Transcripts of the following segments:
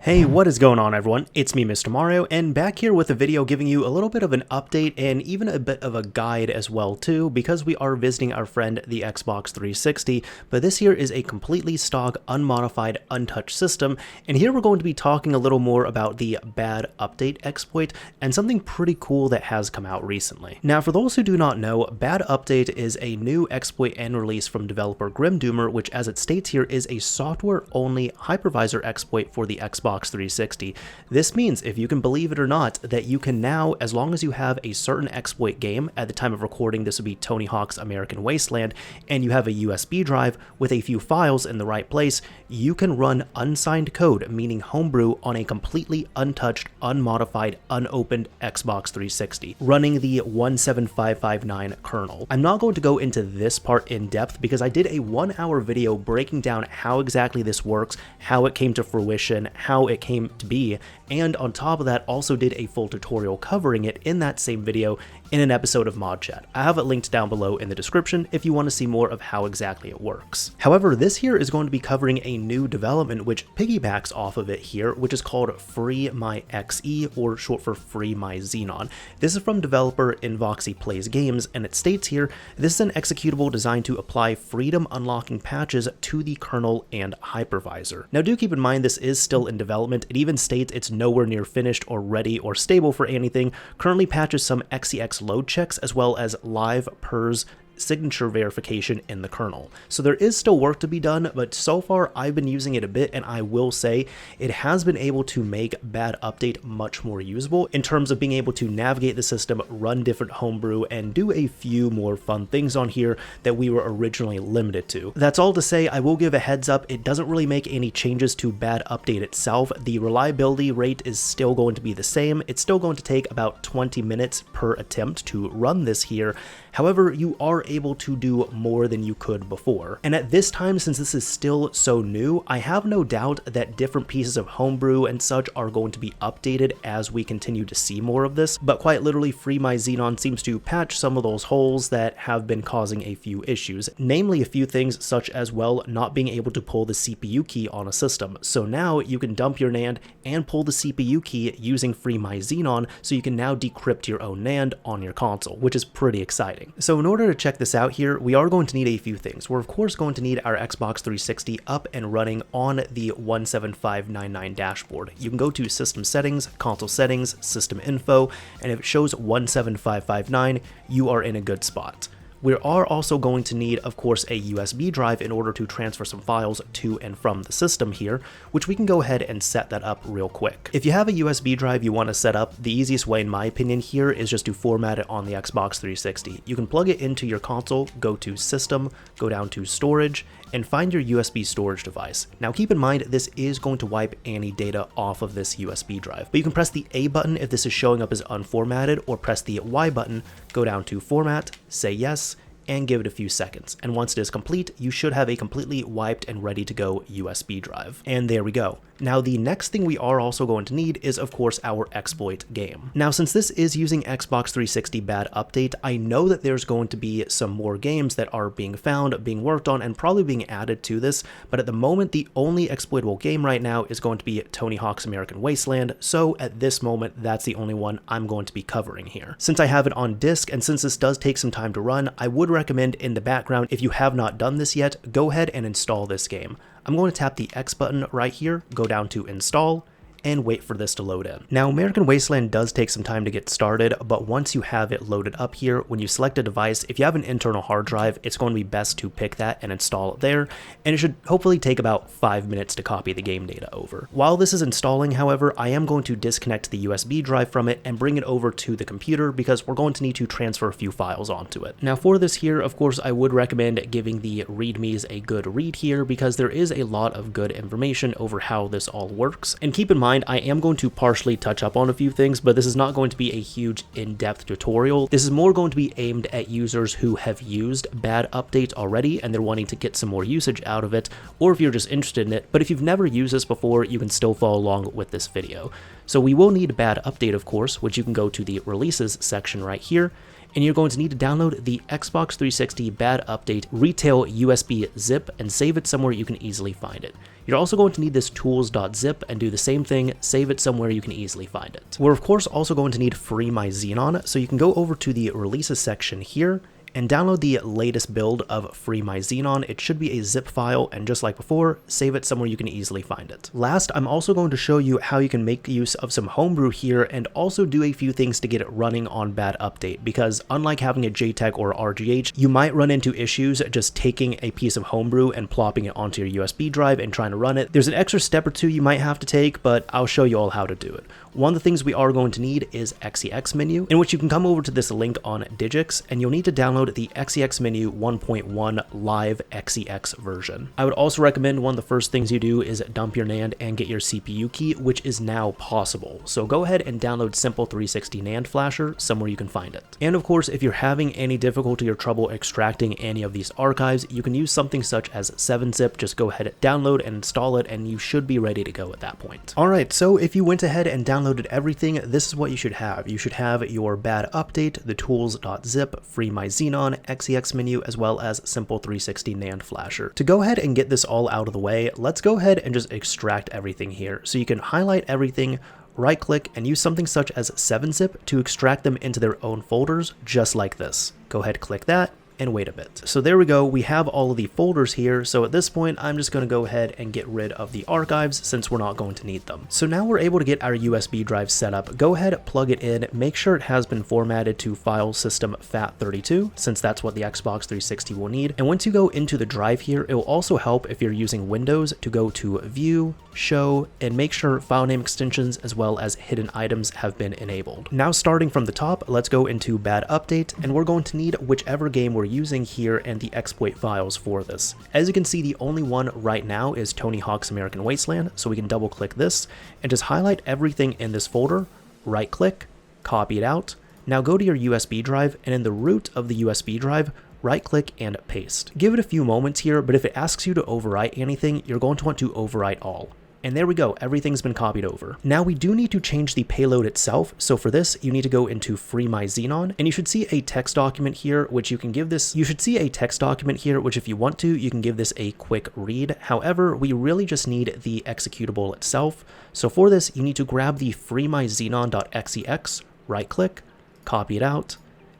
Hey, what is going on everyone? It's me, Mr. Mario, and back here with a video giving you a little bit of an update and even a bit of a guide as well too, because we are visiting our friend the Xbox 360, but this here is a completely stock, unmodified, untouched system, and here we're going to be talking a little more about the bad update exploit and something pretty cool that has come out recently. Now, for those who do not know, bad update is a new exploit and release from developer Grimdoomer, which as it states here is a software-only hypervisor exploit for the Xbox 360. This means, if you can believe it or not, that you can now, as long as you have a certain exploit game, at the time of recording this would be Tony Hawk's American Wasteland, and you have a USB drive with a few files in the right place, you can run unsigned code, meaning homebrew, on a completely untouched, unmodified, unopened Xbox 360, running the 17559 kernel. I'm not going to go into this part in depth because I did a 1-hour video breaking down how exactly this works, how it came to fruition, how it came to be, and on top of that also did a full tutorial covering it in that same video in an episode of Mod Chat. I have it linked down below in the description if you want to see more of how exactly it works. However, this here is going to be covering a new development which piggybacks off of it here, which is called FreeMyXe, or short for FreeMyXe. This is from developer InvoxiPlaysGames, and it states here, this is an executable designed to apply freedom unlocking patches to the kernel and hypervisor. Now do keep in mind this is still in development. It even states it's nowhere near finished or ready or stable for anything. Currently patches some XEX load checks as well as live PERS signature verification in the kernel. So there is still work to be done, but so far I've been using it a bit, and I will say it has been able to make bad update much more usable in terms of being able to navigate the system, run different homebrew, and do a few more fun things on here that we were originally limited to. That's all to say, I will give a heads up, it doesn't really make any changes to bad update itself. The reliability rate is still going to be the same. It's still going to take about 20 minutes per attempt to run this here. However, you are able to do more than you could before. And at this time, since this is still so new, I have no doubt that different pieces of homebrew and such are going to be updated as we continue to see more of this, but quite literally FreeMyXe seems to patch some of those holes that have been causing a few issues, namely a few things such as, well, not being able to pull the CPU key on a system. So now you can dump your NAND and pull the CPU key using FreeMyXe, so you can now decrypt your own NAND on your console, which is pretty exciting. So in order to check this out here, we are going to need a few things. We're of course going to need our Xbox 360 up and running on the 17599 dashboard. You can go to System Settings, Console Settings, System Info, and if it shows 17559, you are in a good spot. We are also going to need, of course, a USB drive in order to transfer some files to and from the system here, which we can go ahead and set that up real quick. If you have a USB drive you want to set up, the easiest way in my opinion here is just to format it on the Xbox 360. You can plug it into your console, go to System, go down to Storage, and find your USB storage device. Now keep in mind this is going to wipe any data off of this USB drive, but you can press the A button if this is showing up as unformatted, or press the Y button, go down to Format, say yes, and give it a few seconds. And once it is complete, you should have a completely wiped and ready to go USB drive. And there we go. Now the next thing we are also going to need is of course our exploit game. Now since this is using Xbox 360 bad update, I know that there's going to be some more games that are being found, being worked on, and probably being added to this, but at the moment the only exploitable game right now is going to be Tony Hawk's American Wasteland, so at this moment that's the only one I'm going to be covering here. Since I have it on disk, and since this does take some time to run, I would recommend in the background, if you have not done this yet, go ahead and install this game. I'm going to tap the X button right here, go down to Install, and wait for this to load in. Now, American Wasteland does take some time to get started, but once you have it loaded up here, when you select a device, if you have an internal hard drive, it's going to be best to pick that and install it there, and it should hopefully take about 5 minutes to copy the game data over. While this is installing, however, I am going to disconnect the USB drive from it and bring it over to the computer because we're going to need to transfer a few files onto it. Now for this here, of course, I would recommend giving the readmes a good read here because there is a lot of good information over how this all works. And keep in mind, I am going to partially touch up on a few things, but this is not going to be a huge in-depth tutorial. This is more going to be aimed at users who have used bad updates already and they're wanting to get some more usage out of it, or if you're just interested in it. But if you've never used this before, you can still follow along with this video. So we will need bad update, of course, which you can go to the releases section right here. and you're going to need to download the Xbox 360 Bad Update Retail USB zip and save it somewhere you can easily find it. You're also going to need this tools.zip and do the same thing, save it somewhere you can easily find it. We're of course also going to need FreeMyXe, so you can go over to the releases section here and download the latest build of FreeMyXe. It should be a zip file, and just like before, save it somewhere you can easily find it. Last, I'm also going to show you how you can make use of some homebrew here and also do a few things to get it running on Bad Update, because unlike having a JTAG or RGH, you might run into issues just taking a piece of homebrew and plopping it onto your USB drive and trying to run it. There's an extra step or two you might have to take, but I'll show you all how to do it. One of the things we are going to need is XEX menu, in which you can come over to this link on Digix, and you'll need to download the XEX menu 1.1 live XEX version. I would also recommend one of the first things you do is dump your NAND and get your CPU key, which is now possible. So go ahead and download Simple 360 NAND Flasher somewhere you can find it. And of course, if you're having any difficulty or trouble extracting any of these archives, you can use something such as 7-zip. Just go ahead, download and install it, and you should be ready to go at that point. Alright, so if you went ahead and downloaded everything, this is what you should have. You should have your Bad Update, the tools.zip, FreeMyXe, XEX menu, as well as Simple 360 NAND Flasher. To go ahead and get this all out of the way, let's go ahead and just extract everything here. So you can highlight everything, right click, and use something such as 7-zip to extract them into their own folders, just like this. Go ahead, click that, and wait a bit. So there we go, we have all of the folders here, so at this point I'm just going to go ahead and get rid of the archives since we're not going to need them. So now we're able to get our USB drive set up. Go ahead, plug it in, make sure it has been formatted to file system FAT32, since that's what the Xbox 360 will need. And once you go into the drive here, it will also help if you're using Windows to go to View, Show, and make sure file name extensions as well as hidden items have been enabled. Now starting from the top, let's go into Bad Update, and we're going to need whichever game we're using here and the exploit files for this. As you can see, the only one right now is Tony Hawk's American Wasteland, so we can double click this and just highlight everything in this folder, right click, copy it out. Now go to your USB drive, and in the root of the USB drive, right click and paste. Give it a few moments here, but if it asks you to overwrite anything, you're going to want to overwrite all. And there we go, everything's been copied over. Now we do need to change the payload itself, so for this you need to go into FreeMyXe, and you should see a text document here, which you can give this, if you want to, you can give this a quick read. However, we really just need the executable itself. So for this, you need to grab the FreeMyXe.xex, right click, copy it out,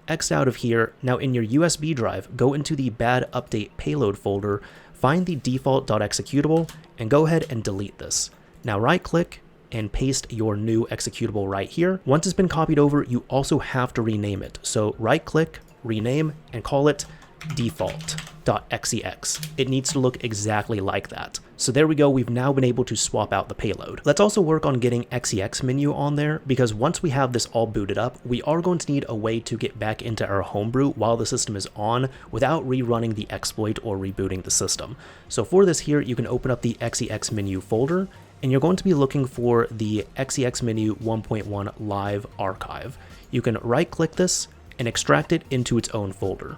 X out of here. Now in your USB drive, go into the Bad Update payload folder, find the default.executable, and go ahead and delete this. Now right click and paste your new executable right here. Once it's been copied over, you also have to rename it. So right click, rename, and call it default.xex. It needs to look exactly like that. So there we go, we've now been able to swap out the payload. Let's also work on getting XEX menu on there, because once we have this all booted up, we are going to need a way to get back into our homebrew while the system is on without rerunning the exploit or rebooting the system. So for this here, you can open up the XEX menu folder, and you're going to be looking for the XEX menu 1.1 live archive. You can right click this and extract it into its own folder.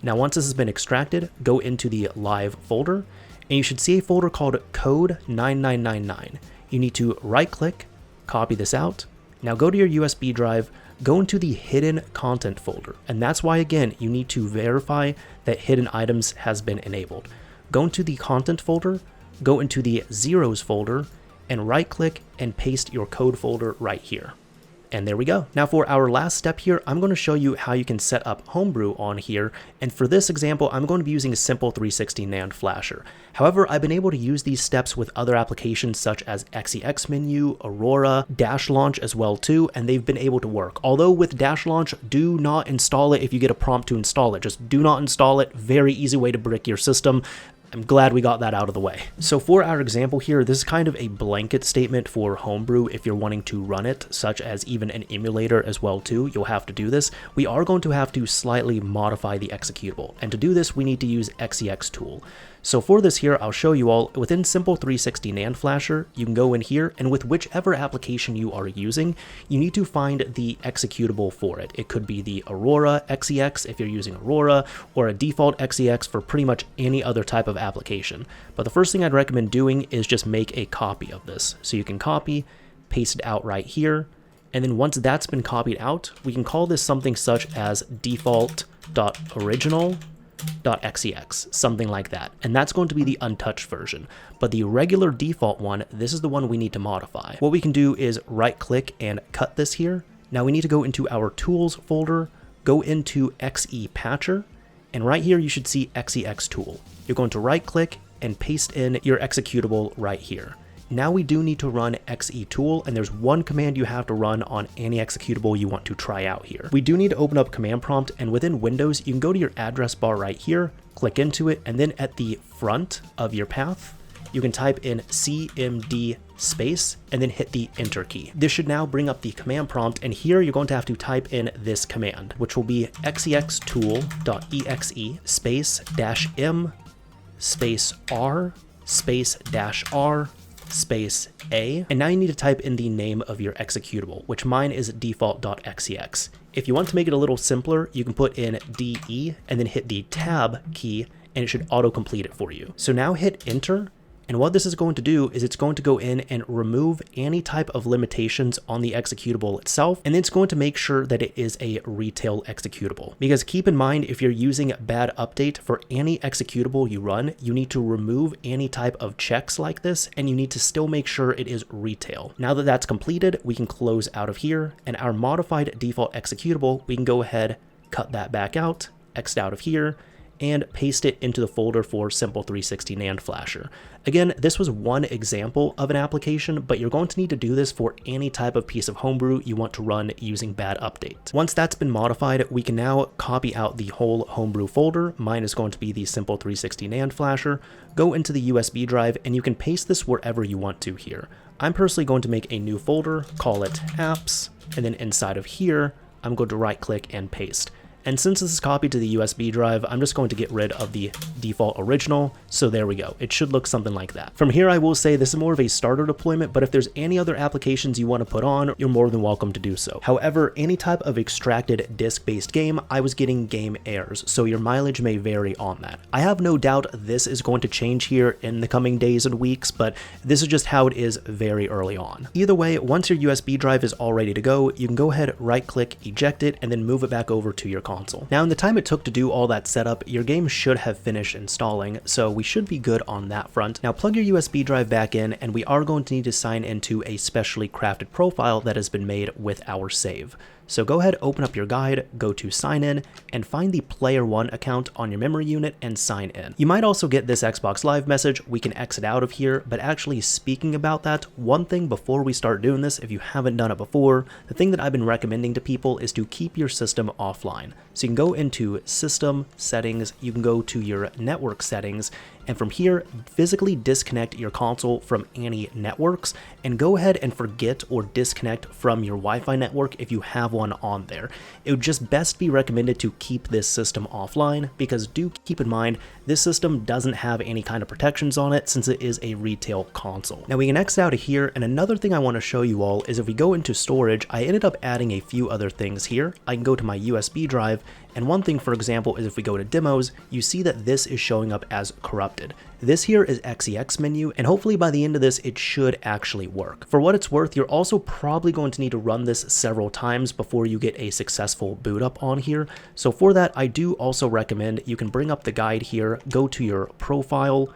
Now once this has been extracted, go into the live folder, and you should see a folder called code 9999. You need to right click, copy this out. Now go to your USB drive, go into the hidden content folder, and that's why again you need to verify that hidden items has been enabled. Go into the content folder, go into the zeros folder, and right click and paste your code folder right here. And there we go. Now for our last step here, I'm going to show you how you can set up Homebrew on here. And for this example, I'm going to be using a Simple 360 NAND Flasher. However, I've been able to use these steps with other applications such as XEX menu, Aurora, Dash Launch as well too, and they've been able to work. Although with Dash Launch, do not install it if you get a prompt to install it. Just do not install it. Very easy way to brick your system. I'm glad we got that out of the way. So for our example here, this is kind of a blanket statement for Homebrew if you're wanting to run it, such as even an emulator as well too. You'll have to do this. We are going to have to slightly modify the executable, and to do this we need to use XEX tool. So for this here, I'll show you all. Within Simple 360 NAND Flasher, you can go in here, and with whichever application you are using, you need to find the executable for it. It could be the Aurora XEX if you're using Aurora, or a default XEX for pretty much any other type of application. But the first thing I'd recommend doing is just make a copy of this. So you can copy, paste it out right here, And then once that's been copied out, we can call this something such as default.original.xex, something like that. And that's going to be the untouched version. But the regular default one, this is the one we need to modify. What we can do is right click and cut this here. Now we need to go into our tools folder, go into XE Patcher, and right here you should see XEX tool. You're going to right click and paste in your executable right here. Now we do need to run XE tool, and there's one command you have to run on any executable you want to try out here. We do need to open up command prompt, and within Windows, you can go to your address bar right here, click into it, and then at the front of your path, you can type in cmd space and then hit the enter key. This should now bring up the command prompt, and here you're going to have to type in this command, which will be xextool.exe space -m space r space -r space A, and now you need to type in the name of your executable, which mine is default.xex. If you want to make it a little simpler, you can put in DE and then hit the tab key, and it should auto-complete it for you. So now hit enter, and what this is going to do is it's going to go in and remove any type of limitations on the executable itself, and it's going to make sure that it is a retail executable. Because keep in mind, if you're using bad update for any executable you run, you need to remove any type of checks like this, and you need to still make sure it is retail. Now that that's completed, we can close out of here, and our modified default executable, we can go ahead, cut that back out, X'd out of here, and paste it into the folder for Simple 360 NAND Flasher. Again, this was one example of an application, but you're going to need to do this for any type of piece of homebrew you want to run using bad update. Once that's been modified, we can now copy out the whole homebrew folder. Mine is going to be the Simple 360 NAND Flasher. Go into the USB drive, and you can paste this wherever you want to here. I'm personally going to make a new folder, call it apps, and then inside of here, I'm going to right click and paste. And since this is copied to the USB drive, I'm just going to get rid of the default original. So there we go. It should look something like that. From here, I will say this is more of a starter deployment, but if there's any other applications you want to put on, you're more than welcome to do so. However, any type of extracted disk-based game, I was getting game errors, so your mileage may vary on that. I have no doubt this is going to change here in the coming days and weeks, but this is just how it is very early on. Either way, once your USB drive is all ready to go, you can go ahead, right-click, eject it, and then move it back over to your console. Now, in the time it took to do all that setup, your game should have finished installing, so we should be good on that front. Now, plug your USB drive back in, and we are going to need to sign into a specially crafted profile that has been made with our save. So go ahead, open up your guide, go to sign in, and find the player 1 account on your memory unit and sign in. You might also get this Xbox Live message. We can exit out of here, but actually speaking about that, one thing before we start doing this, if you haven't done it before, the thing that I've been recommending to people is to keep your system offline. So you can go into System Settings, you can go to your Network Settings, and from here, physically disconnect your console from any networks, and go ahead and forget or disconnect from your Wi-Fi network if you have one on there. It would just best be recommended to keep this system offline, because do keep in mind, this system doesn't have any kind of protections on it since it is a retail console. Now we can exit out of here, and another thing I want to show you all is if we go into storage, I ended up adding a few other things here. I can go to my USB drive, and one thing, for example, is if we go to demos, you see that this is showing up as corrupted. This here is XEX menu, and hopefully by the end of this, it should actually work. For what it's worth, you're also probably going to need to run this several times before you get a successful boot up on here. So for that, I do also recommend you can bring up the guide here, go to your profile,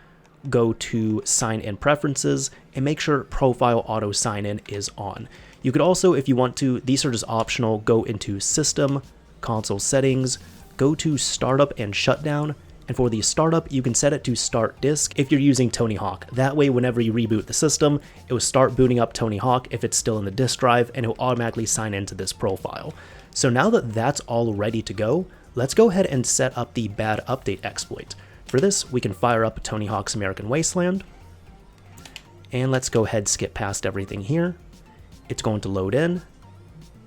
go to sign in preferences, and make sure profile auto sign in is on. You could also, if you want to, these are just optional, go into system, console settings, go to startup and shutdown, and for the startup, you can set it to start disk if you're using Tony Hawk. That way, whenever you reboot the system, it will start booting up Tony Hawk if it's still in the disk drive, and it will automatically sign into this profile. So now that that's all ready to go, let's go ahead and set up the bad update exploit. For this, we can fire up Tony Hawk's American Wasteland, and let's go ahead, skip past everything here. It's going to load in.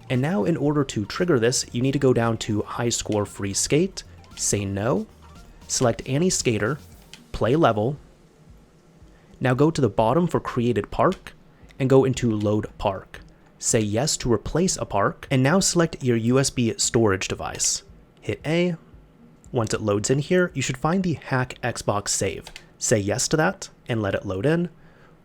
And now in order to trigger this, you need to go down to high score free skate, say no, select any skater, play level. Now go to the bottom for created park and go into load park. Say yes to replace a park, and now select your USB storage device. Hit A. Once it loads in here, you should find the hack Xbox save. Say yes to that and let it load in.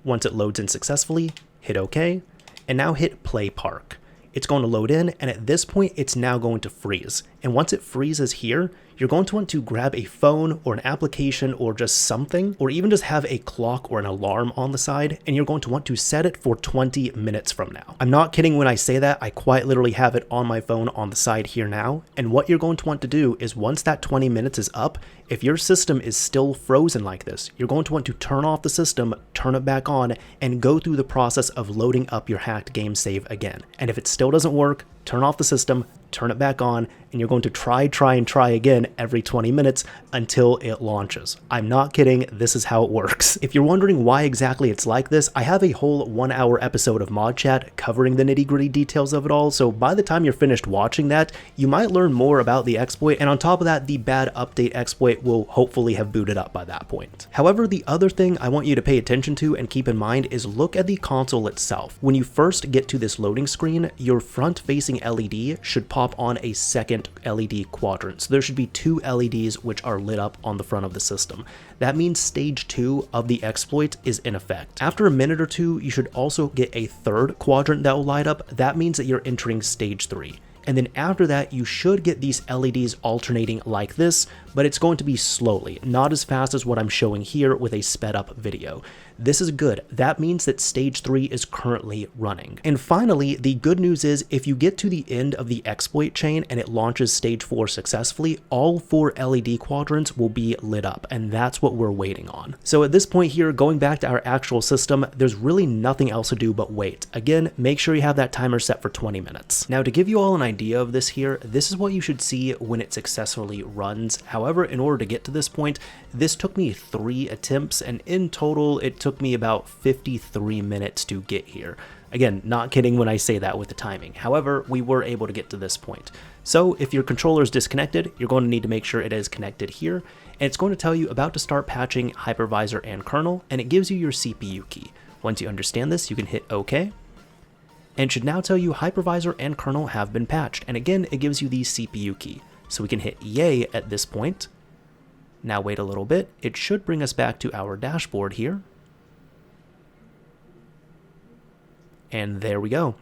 Once it loads in successfully, hit OK, and now hit play park. it's going to load in, and at this point, it's now going to freeze. And once it freezes here, you're going to want to grab a phone or an application or just something, or even just have a clock or an alarm on the side, and you're going to want to set it for 20 minutes from now. I'm not kidding when I say that. I quite literally have it on my phone on the side here now, and what you're going to want to do is once that 20 minutes is up, if your system is still frozen like this, you're going to want to turn off the system, turn it back on, and go through the process of loading up your hacked game save again. And if it still doesn't work, turn off the system, turn it back on, and you're going to try again every 20 minutes until it launches. I'm not kidding, this is how it works. If you're wondering why exactly it's like this, I have a whole 1-hour episode of Mod Chat covering the nitty-gritty details of it all, so by the time you're finished watching that, you might learn more about the exploit, and on top of that, the bad update exploit will hopefully have booted up by that point. However, the other thing I want you to pay attention to and keep in mind is look at the console itself. When you first get to this loading screen, your front-facing LED should pop on a second LED quadrant. So there should be 2 LEDs which are lit up on the front of the system. That means stage 2 of the exploit is in effect. After a minute or two, you should also get a third quadrant that will light up. That means that you're entering stage 3. And then after that, you should get these LEDs alternating like this, but it's going to be slowly, not as fast as what I'm showing here with a sped up video. This is good. That means that stage 3 is currently running. And finally, the good news is if you get to the end of the exploit chain and it launches stage 4 successfully, all 4 LED quadrants will be lit up, and that's what we're waiting on. So at this point here, going back to our actual system, there's really nothing else to do but wait. Again, make sure you have that timer set for 20 minutes. Now, to give you all an idea of this here, this is what you should see when it successfully runs. However, in order to get to this point, this took me 3 attempts, and in total, it took me about 53 minutes to get here. Again, not kidding when I say that with the timing. However, we were able to get to this point. So if your controller is disconnected, you're going to need to make sure it is connected here, and it's going to tell you about to start patching Hypervisor and kernel, and it gives you your CPU key. Once you understand this, you can hit OK, and it should now tell you Hypervisor and kernel have been patched, and again, it gives you the CPU key. So we can hit yay at this point. Now wait a little bit, it should bring us back to our dashboard here. And there we go.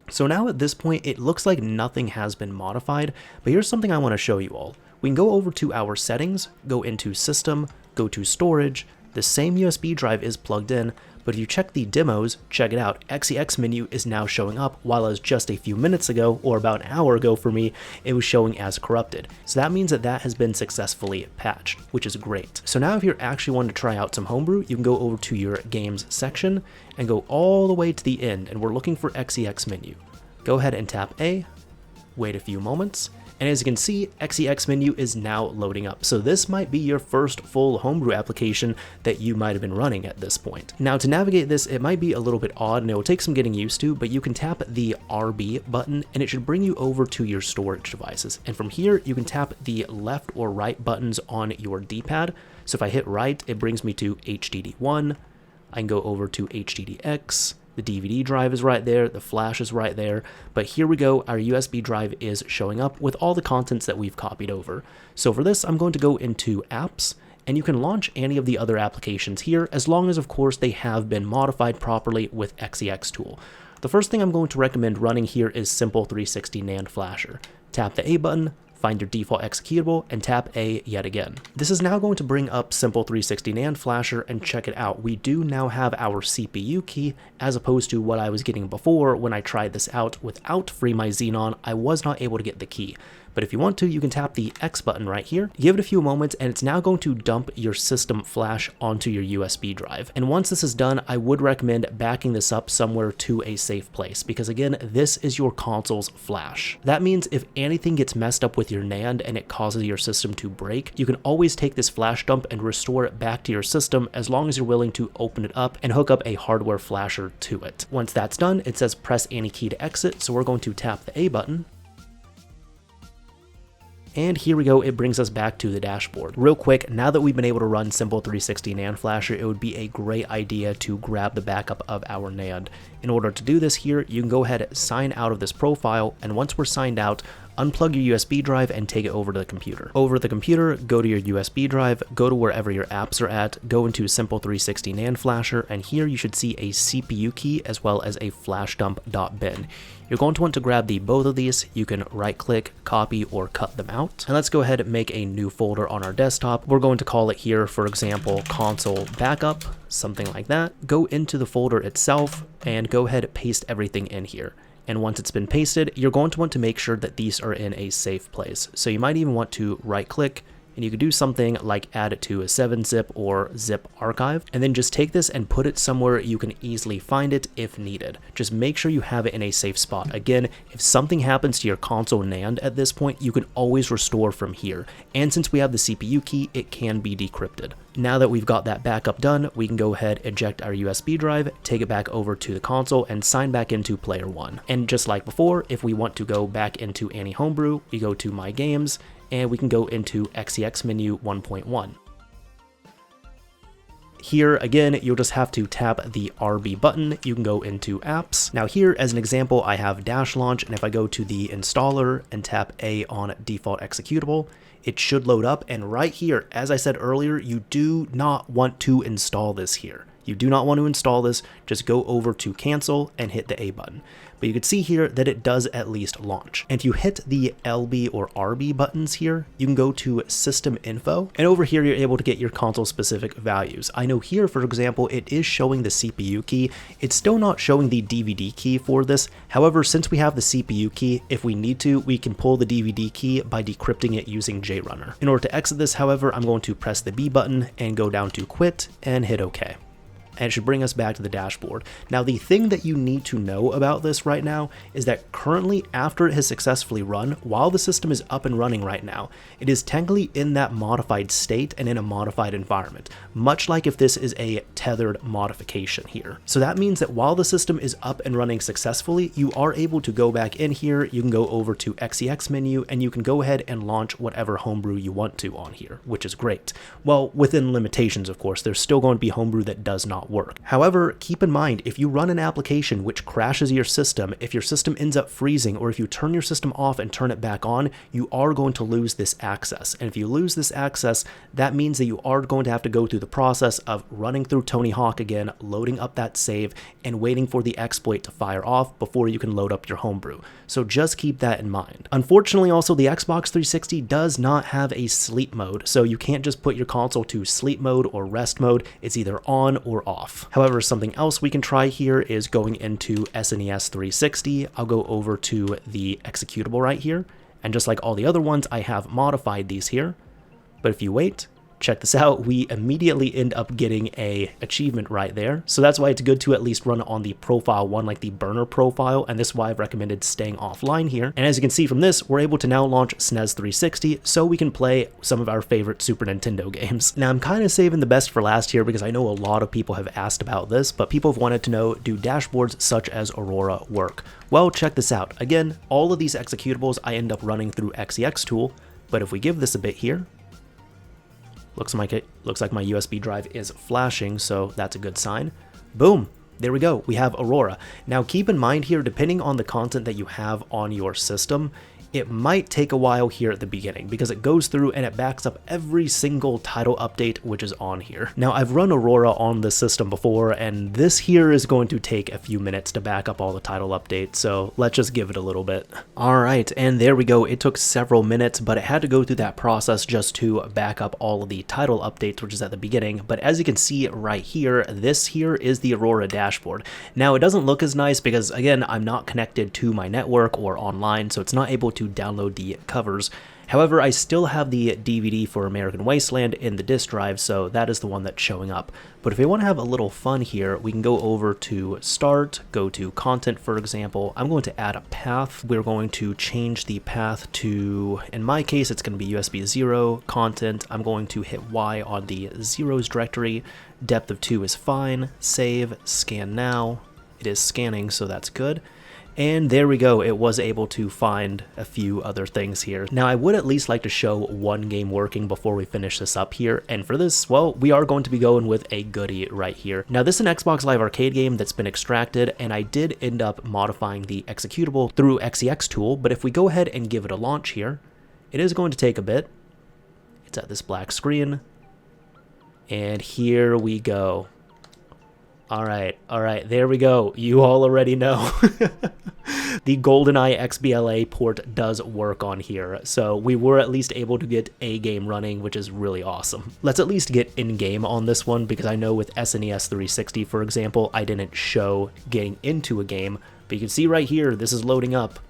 So now at this point, it looks like nothing has been modified, but here's something I want to show you all. We can go over to our settings, go into system, go to storage, the same USB drive is plugged in, but if you check the demos, check it out, XEX menu is now showing up, while as just a few minutes ago, or about an hour ago for me, it was showing as corrupted. So that means that that has been successfully patched, which is great. So now if you're actually wanting to try out some homebrew, you can go over to your games section and go all the way to the end, and we're looking for XEX menu. Go ahead and tap A, wait a few moments, and as you can see, XEX menu is now loading up. So this might be your first full homebrew application that you might have been running at this point. Now to navigate this, it might be a little bit odd and it will take some getting used to, but you can tap the RB button and it should bring you over to your storage devices. And from here, you can tap the left or right buttons on your D-pad. So if I hit right, it brings me to HDD1. I can go over to HDDX. The DVD drive is right there, the flash is right there, but here we go, our USB drive is showing up with all the contents that we've copied over. So for this, I'm going to go into apps, and you can launch any of the other applications here, as long as of course they have been modified properly with XEX tool. The first thing I'm going to recommend running here is Simple 360 NAND Flasher. Tap the A button, find your default executable, and tap A yet again. This is now going to bring up Simple 360 NAND Flasher, and check it out. We do now have our CPU key, as opposed to what I was getting before when I tried this out without FreeMyXe. I was not able to get the key. But if you want to, you can tap the X button right here, give it a few moments, and it's now going to dump your system flash onto your USB drive. And once this is done, I would recommend backing this up somewhere to a safe place, because again, this is your console's flash. That means if anything gets messed up with your NAND and it causes your system to break, you can always take this flash dump and restore it back to your system, as long as you're willing to open it up and hook up a hardware flasher to it. Once that's done, it says press any key to exit, so we're going to tap the A button. And here we go, it brings us back to the dashboard. Real quick, now that we've been able to run Simple 360 NAND Flasher, it would be a great idea to grab the backup of our NAND. In order to do this here, you can go ahead and sign out of this profile, and once we're signed out, unplug your USB drive and take it over to the computer. Over the computer, go to your USB drive, go to wherever your apps are at, go into Simple 360 NAND Flasher, and here you should see a CPU key as well as a flash dump.bin. You're going to want to grab both of these. You can right click, copy, or cut them out. And let's go ahead and make a new folder on our desktop. We're going to call it here, for example, console backup, something like that. Go into the folder itself and go ahead and paste everything in here. And once it's been pasted, you're going to want to make sure that these are in a safe place. So you might even want to right click, and you could do something like add it to a 7-zip or zip archive, and then just take this and put it somewhere you can easily find it if needed. Just make sure you have it in a safe spot. Again, if something happens to your console NAND at this point, you can always restore from here. And since we have the CPU key, it can be decrypted. Now that we've got that backup done, we can go ahead, eject our USB drive, take it back over to the console, and sign back into Player 1. And just like before, if we want to go back into any Homebrew, we go to My Games, and we can go into XEX menu 1.1. Here, again, you'll just have to tap the RB button. You can go into Apps. Now here, as an example, I have Dash Launch, and if I go to the installer and tap A on default executable, it should load up, and right here, as I said earlier, you do not want to install this here. You do not want to install this, just go over to cancel and hit the A button. But you can see here that it does at least launch. And if you hit the LB or RB buttons here, you can go to System Info, and over here you're able to get your console specific values. I know here, for example, it is showing the CPU key. It's still not showing the DVD key for this. However, since we have the CPU key, if we need to, we can pull the DVD key by decrypting it using JRunner. In order to exit this, however, I'm going to press the B button and go down to Quit and hit OK. And it should bring us back to the dashboard. Now, the thing that you need to know about this right now is that currently, after it has successfully run, while the system is up and running right now, it is technically in that modified state and in a modified environment, much like if this is a tethered modification here. So that means that while the system is up and running successfully, you are able to go back in here, you can go over to XEX menu, and you can go ahead and launch whatever Homebrew you want to on here, which is great. Well, within limitations, of course. There's still going to be Homebrew that does not work. However, keep in mind, if you run an application which crashes your system, if your system ends up freezing, or if you turn your system off and turn it back on, you are going to lose this access. And if you lose this access, that means that you are going to have to go through the process of running through Tony Hawk again, loading up that save, and waiting for the exploit to fire off before you can load up your Homebrew. So just keep that in mind. Unfortunately, also, the Xbox 360 does not have a sleep mode, so you can't just put your console to sleep mode or rest mode. It's either on or off. However, something else we can try here is going into SNES 360. I'll go over to the executable right here, and just like all the other ones, I have modified these here. But if you wait, check this out, we immediately end up getting a achievement right there. So that's why it's good to at least run on the profile one, like the burner profile, and this is why I've recommended staying offline here. And as you can see from this, we're able to now launch SNES 360 so we can play some of our favorite Super Nintendo games. Now, I'm kind of saving the best for last here because I know a lot of people have asked about this, but people have wanted to know, do dashboards such as Aurora work? Well, check this out. Again, all of these executables I end up running through XEX tool, but if we give this a bit here, looks like my USB drive is flashing, so that's a good sign. Boom. There we go. We have Aurora. Now keep in mind here, depending on the content that you have on your system, it might take a while here at the beginning because it goes through and it backs up every single title update which is on here. Now, I've run Aurora on this system before, and this here is going to take a few minutes to back up all the title updates, so let's just give it a little bit. Alright, and there we go. It took several minutes, but it had to go through that process just to back up all of the title updates, which is at the beginning. But as you can see right here, this here is the Aurora dashboard. Now, it doesn't look as nice because, again, I'm not connected to my network or online, so it's not able to download the covers. However, I still have the DVD for American Wasteland in the disk drive, so that is the one that's showing up. But if we want to have a little fun here, we can go over to Start, go to Content, for example. I'm going to add a path. We're going to change the path to, in my case, it's going to be USB 0, Content. I'm going to hit Y on the zeros directory. Depth of 2 is fine. Save, scan now. It is scanning, so that's good. And there we go, it was able to find a few other things here. Now I would at least like to show one game working before we finish this up here, and for this, well, we are going to be going with a goodie right here. Now this is an Xbox Live Arcade game that's been extracted, and I did end up modifying the executable through XEX tool, but if we go ahead and give it a launch here, it is going to take a bit. It's at this black screen, and here we go. All right, there we go. You all already know. The GoldenEye XBLA port does work on here, so we were at least able to get a game running, which is really awesome. Let's at least get in-game on this one, because I know with SNES 360, for example, I didn't show getting into a game, but you can see right here, this is loading up.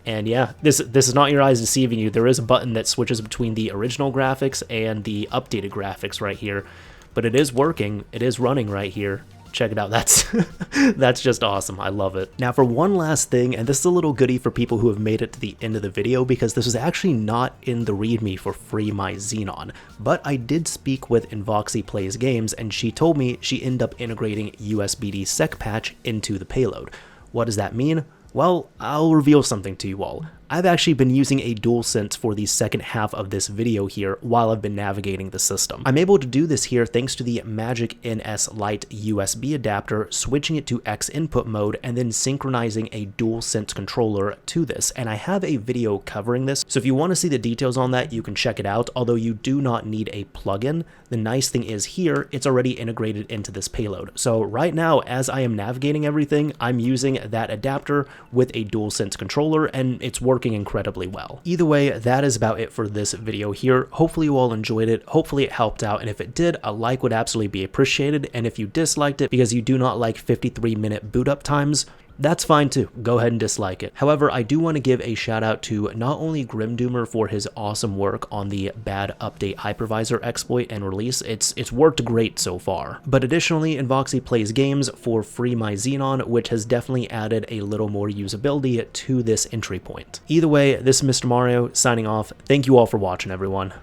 And yeah, this is not your eyes deceiving you. There is a button that switches between the original graphics and the updated graphics right here, but it is working. It is running right here. Check it out. That's just awesome. I love it. Now for one last thing, and this is a little goodie for people who have made it to the end of the video, because this was actually not in the README for FreeMyXe, but I did speak with InvoxiPlaysGames, and she told me she ended up integrating USB-D sec patch into the payload. What does that mean? Well, I'll reveal something to you all. I've actually been using a DualSense for the second half of this video here while I've been navigating the system. I'm able to do this here thanks to the Magic NS Lite USB adapter, switching it to X input mode, and then synchronizing a DualSense controller to this. And I have a video covering this, so if you want to see the details on that, you can check it out, although you do not need a plugin. The nice thing is here, it's already integrated into this payload. So right now, as I am navigating everything, I'm using that adapter with a DualSense controller, and it's working incredibly well. Either way, that is about it for this video here. Hopefully you all enjoyed it. Hopefully it helped out, and if it did, a like would absolutely be appreciated. And if you disliked it because you do not like 53-minute boot up times, that's fine too. Go ahead and dislike it. However, I do want to give a shout out to not only Grimdoomer for his awesome work on the bad update Hypervisor exploit and release. It's worked great so far. But additionally, InvoxiPlaysGames for FreeMyXe, which has definitely added a little more usability to this entry point. Either way, this is Mr. Mario signing off. Thank you all for watching, everyone.